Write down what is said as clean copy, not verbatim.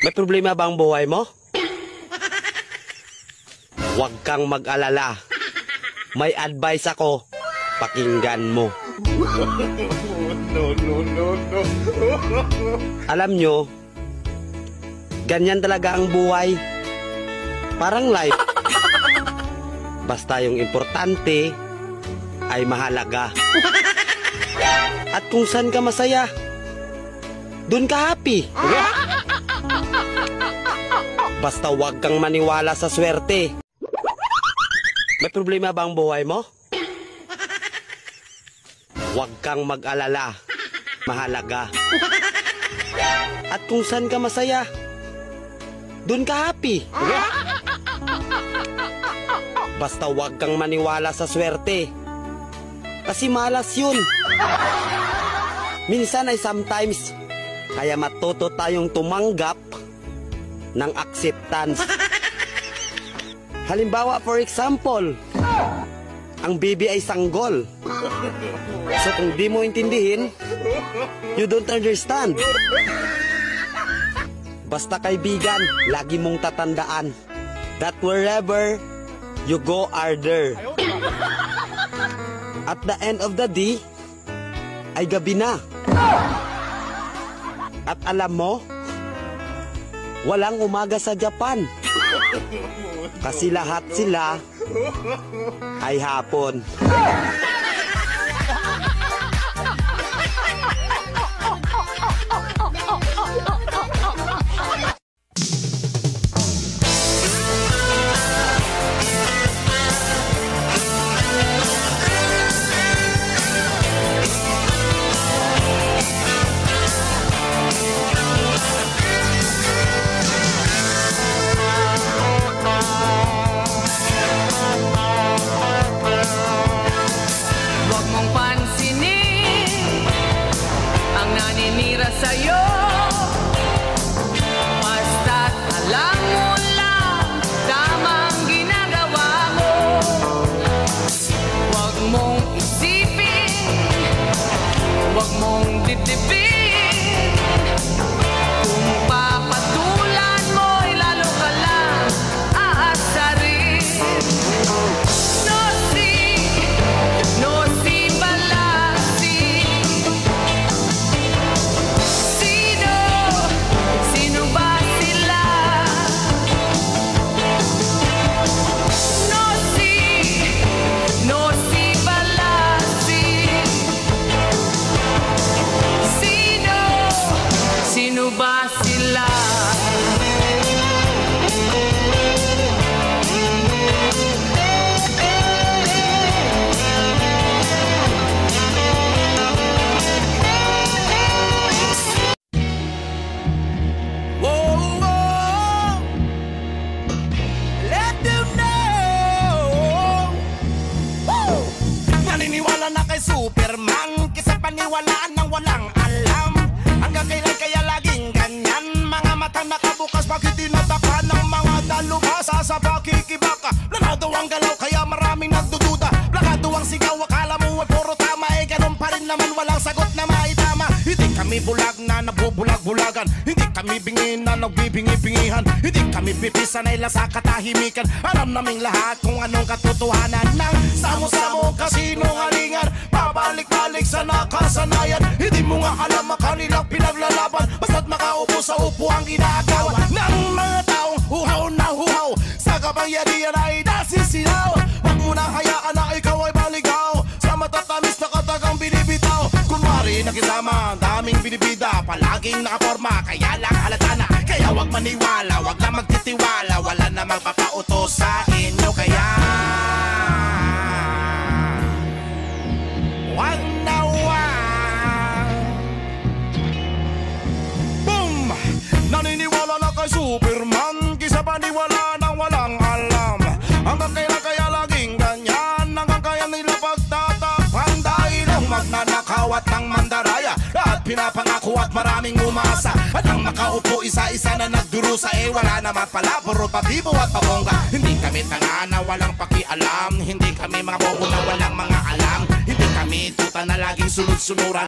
May problema ba ang buhay mo? Huwag kang mag-alala. May advice ako. Pakinggan mo. No. Alam nyo, ganyan talaga ang buhay. Parang life. Basta yung importante ay mahalaga. At kung saan ka masaya, dun ka happy. Basta huwag kang maniwala sa swerte. May problema ba ang buhay mo? Huwag kang mag-alala. Mahalaga. At kung saan ka masaya, dun ka happy. Basta huwag kang maniwala sa swerte. Kasi malas yun. Minsan ay sometimes, kaya matuto tayong tumanggap ng acceptance. Halimbawa, for example, ang baby ay sanggol. So kung di mo intindihin, you don't understand. Basta kaibigan, lagi mong tatandaan that wherever you go are there. At the end of the day, ay gabi na. At alam mo, walang umaga sa Japan. Kasi lahat sila ay hapon. Sa'yo, basta't alam mo lang tamang ginagawa mo. Huwag mong isipin, huwag mong didibin. Kung papatulan mo'y lalo ka lang aasarin. No si balasi. Sino ba sila? Let them know. Naniniwala na kay Superman kaysa paniwalaan ng walang alam. Hanggang kailan kaya laging ganyan? Mga mata nakabukas, bakit tinataka ng mga dalubhasa sa pakikibaka? Planado ang galaw kaya maraming nagdududa. Plakado ang sigaw, akala mo ay puro tama. Eh ganun pa rin naman, walang sagot na maitama. Hindi kami bulag na nabubulag-bulagan. Hindi kami bingi na nagbibingi-bingihan. Hindi kami pipisanay lang sa katahimikan. Alam naming lahat kung anong katotohanan ng samo-samo kasinungalingan. Pabalik-balik sa nakasanayan. Hindi mo nga alam ang kanilang pinaglalaban. Basta't makaupo sa upo ang inaagawan ng mga taong uhaw na uhaw. Sa kapangyarihan ay nasisilaw. Huwag mo na hayaan na ikaw ay baligaw. Sa matatamis na katagang binibitaw. Kunwari nakisama, daming binibida. Palaging nakaporma, kaya lang halata na. Kaya huwag maniwala, huwag na magtitiwala. Wala na magpapautos sa inyo. Kaya wag na wag. Boom! Naniniwala na kay Superman kaysa paniwala ng walang alam. Hanggang kailan kaya laging ganyan? Hanggang kaya nila pagtatakpan dahil ang magnanakaw at ang mandaraya. Lahat pinapangako at maraming umasa. At ang makaupo isa-isa na nagdurusa. Eh wala naman pala, puro patibo at pabongga. Hindi kami tanga na walang pakialam. Hindi kami mga bobo na walang mga alam. Hindi kami tuta na laging sunod-sunuran.